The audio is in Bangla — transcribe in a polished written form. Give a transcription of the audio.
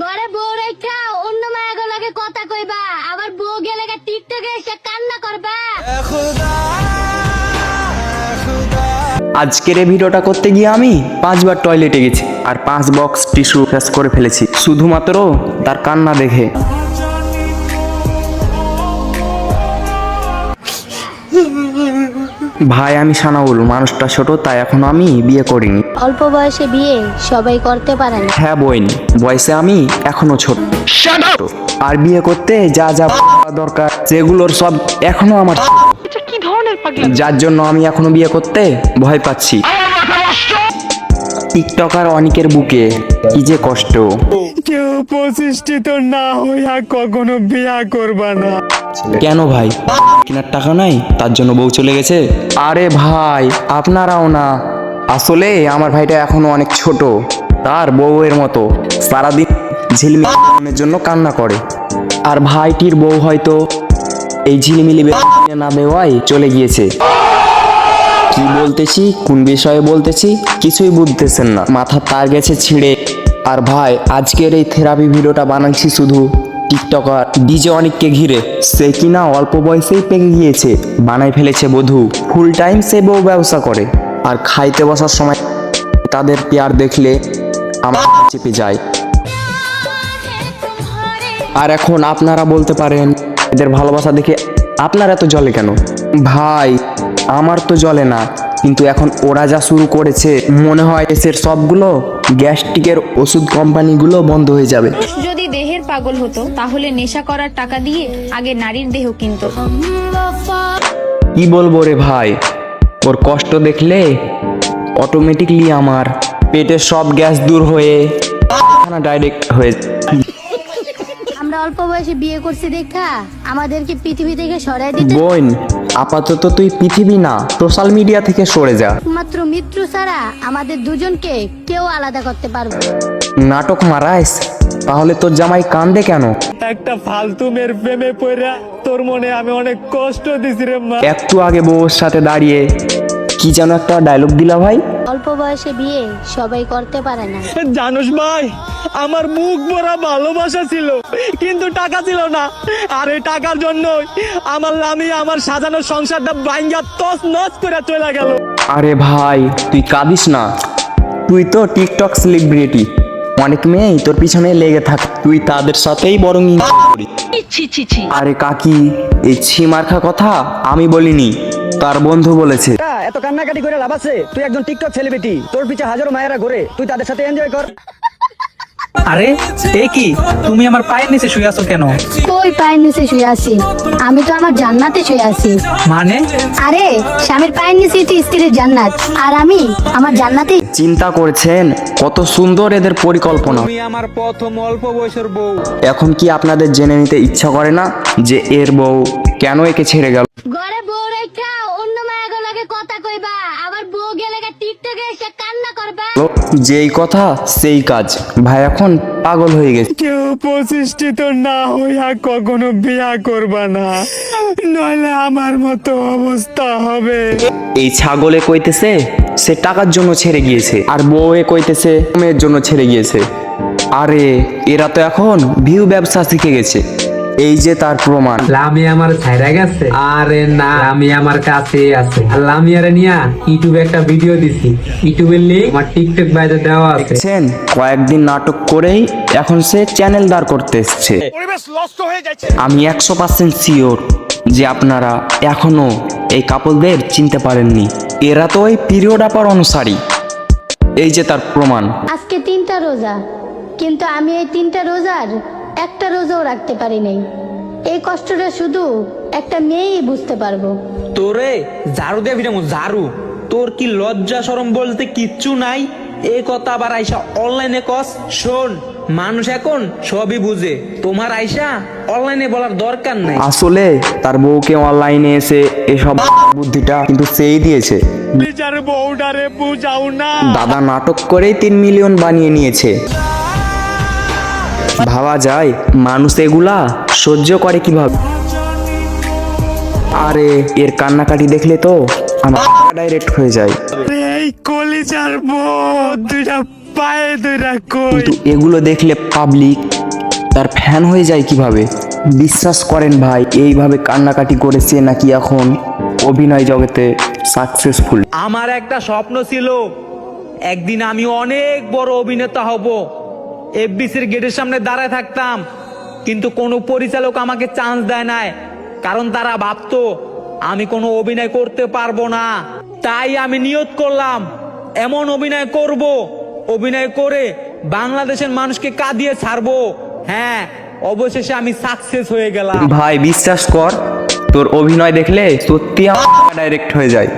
ঘরে বউ রেখা অন্য মায়ের লাগে কথা কইবা, আবার বউ গেলে টিকটকে এসে কান্না করবা। আজকের এই ভিডিওটা করতে গিয়ে আমি 5 বার টয়লেটে গেছি আর 5 বক্স টিস্যু শেষ করে ফেলেছি শুধুমাত্র তার কান্না দেখে। ভাই আমি সানাউল, মানুষটা ছোট তাই এখনো আমি বিয়ে করিনি। অল্প বয়সে বিয়ে সবাই করতে পারে না। হ্যাঁ বোন, বয়সে আমি এখনো ছোট, আর বিয়ে করতে যা যা দরকার সেগুলোর সব এখনো আমার, যার জন্য আমি এখনো বিয়ে করতে ভয় পাচ্ছি। টিকটকার অনেকের বুকে কি যে কষ্ট। কেউ প্রতিষ্ঠিত না হইয়া কখনো বিয়া করবা না। কেন ভাই, কেনার টাকা নাই তার জন্য বউ চলে গেছে? আরে ভাই আপনারাও না, আসলে আমার ভাইটা এখনো অনেক ছোট, তার বউয়ের মতো সারাদিন ঝিলমিলের জন্য কান্না করে। আর ভাইটির বউ হয়তো এই ঝিলিমিলি না দেওয়াই চলে গিয়েছে। কি বলতেছি, কোন বিষয়ে বলতেছি কিছুই বুঝতেছেন না, মাথার তার গেছে ছিঁড়ে। আর ভাই আজকের এই থেরাপি ভিডিওটা বানাচ্ছি শুধু টিকটকার ডিজে অনেককে ঘিরে। সে কিনা অল্প বয়সেই পেকে গিয়েছে, বানাই ফেলেছে বধূ, ফুল টাইম সে বউ ব্যবসা করে। আর খাইতে বসার সময় তাদের পেয়ার দেখলে আমার চেপে যায়। আর এখন আপনারা বলতে পারেন এদের ভালোবাসা দেখে আপনার এত জ্বলে কেন? ভাই আমার তো জ্বলে না, কিন্তু এখন ওরা যা শুরু করেছে মনে হয় দেশের সবগুলো গ্যাস্ট্রিকের ওষুধ কোম্পানিগুলো বন্ধ হয়ে যাবে। যদি দেহের পাগল হতো তাহলে নেশা করার টাকা দিয়ে আগে নারীর দেহ কিনতো। কি বলবো রে ভাই, ওর কষ্ট দেখলে অটোমেটিকলি আমার পেটের সব গ্যাস দূর হয়ে ডাইরেক্ট হয়ে। আমরা অল্প বয়সে বিয়ে করছি দেখা আমাদেরকে পৃথিবী থেকে সরাই দিতে। বোন আপাতত তুই পৃথিবী না সোশ্যাল মিডিয়া থেকে সরে যা। মাত্র মৃত্যু ছাড়া আমাদের দুজনকে কেউ আলাদা করতে পারবে না। নাটক মারাইস, তাহলে তোর জামাই কান্দে কেন? একটা ফালতু মেয়ের প্রেমে পড়া তোর মনে আমি অনেক কষ্ট দিছি রে মা। একটু আগে বউর সাথে দাঁড়িয়ে কি যেন একটা ডায়লগ দিলা ভাই। অল্প বয়সে বিয়ে সবাই করতে পারে না। জানোস ভাই, আমার মুখ ভরা ভালোবাসা ছিল কিন্তু টাকা ছিল না, আর এই টাকার জন্যই আমার লামি আমার সাজানো সংসারটা ভাঙ্গা তছ নছ করে চলে গেল। আরে ভাই তুই কাঁদিস না, তুই তো টিকটক সেলিব্রিটি, অনেক মেয়েই তোর পিছনে লেগে থাক, তুই তাদের সাথেই বরং আরে কাকি এই ছিমার্খা কথা আমি বলিনি, তার বন্ধু বলেছে। এত কান্নাকাটি করে লাভ আছে? তুই একজন টিকটক সেলিব্রিটি, তোর পিছে হাজারো মায়েরা ঘুরে, তুই তাদের সাথে এনজয় কর। আরে এ কি, তুমি আমার পায়ের নিচে শুয়ে আছো কেন? কই পায়ের নিচে শুয়ে আছি? আমি তো আমার জান্নাতে শুয়ে আছি। মানে? আরে স্বামীর পায়ের নিচে তো স্ত্রীর জান্নাত, আর আমি আমার জান্নাতে। চিন্তা করেছেন কত সুন্দর এদের পরিকল্পনা? তুমি আমার প্রথম অল্প বয়সের বউ। এখন কি আপনাদের জেনে নিতে ইচ্ছা করে না যে এর বউ কেন একে ছেড়ে গেল? ঘরে বউ রেখা অন্য মায়ের লাগে কথা কইবা, আবার বউ গেলে টিকটকে এসে কান্না করবা। যেই কথা সেই কাজ, ভাই এখন পাগল হয়ে গেছে। কেউ প্রতিষ্ঠিত না হইয়া কখনো বিয়া করবা না, নইলে আমার মতো অবস্থা হবে। এই ছাগলে কইতেছে সে টাকার জন্য ছেড়ে গিয়েছে, আর বউয়ে কইতেছে মেয়ের জন্য ছেড়ে গিয়েছে। আরে এরা তো এখন ভিউ ব্যবসা শিখে গেছে, এই যে তার প্রমাণ। লামি আমার ছাইরা গেছে? আরে না, লামি আমার কাছে আছে। আর লামিয়ারে নিয়া ইউটিউবে একটা ভিডিও দিছি, ইউটিউবের লিংক আমার টিকটক বাইরে দেওয়া আছে। দেখছেন, কয়েকদিন নাটক করেই এখন সে চ্যানেল দাঁড় করতে এসছে। আমি 100% শিওর যে আপনারা এখনো এই কাপলদের চিনতে পারেননি, এরা তো ওই পিরিয়ড আপার অনুসারী, এই যে তার প্রমাণ। আজকে 3টা রোজা, কিন্তু আমি এই 3টা রোজার একটা রোজাও রাখতে পারি নাই। এই কষ্টটা শুধু একটা মেয়েই বুঝতে পারবো। তোরে ঝাড়ু দিয়ে ফিরামু, ঝাড়ু। তোর কি লজ্জা শরম বলতে কিচ্ছু নাই? এই কথা আবার আইসা অনলাইনে কস। শোন, মানুষ এখন সবই বুঝে, তোমার আইসা অনলাইনে বলার দরকার নাই। আসলে তার বউকে অনলাইনে এসে এসব বুদ্ধিটা কিন্তু সেই দিয়েছে। নিজের বউডারে বুঝাও না। দাদা নাটক করেই 3 মিলিয়ন বানিয়ে নিয়েছে। ভাবা যায় মানুষ এগুলা সহ্য করে কিভাবে? আরে এর কান্নাকাটি দেখলে তো আমার ডাইরেক্ট হয়ে যায়। এই কলিজার বউ দুইটা পায়ে ধরে কই কিন্তু এগুলো দেখলে পাবলিক তার ফ্যান হয়ে যায় কিভাবে? বিশ্বাস করেন ভাই, এইভাবে কান্নাকাটি করেছে নাকি এখন অভিনয় জগতে সাকসেসফুল। আমার একটা স্বপ্ন ছিল একদিন আমি অনেক বড় অভিনেতা হব, এফবিসির গেটের সামনে দাঁড়ায় থাকতাম, কিন্তু কোনো পরিচালক আমাকে চান্স দেয় নাই, কারণ তারা ভাবতো আমি কোনো অভিনয় করতে পারবো না। তাই আমি নিয়ত করলাম এমন অভিনয় করব, অভিনয় করে বাংলাদেশের মানুষকে কাঁদিয়ে ছাড়বো। হ্যাঁ, অবশেষে আমি সাকসেস হয়ে গেলাম। ভাই বিশ্বাস কর, তোর অভিনয় দেখলে সত্যি ডাইরেক্ট হয়ে যায়।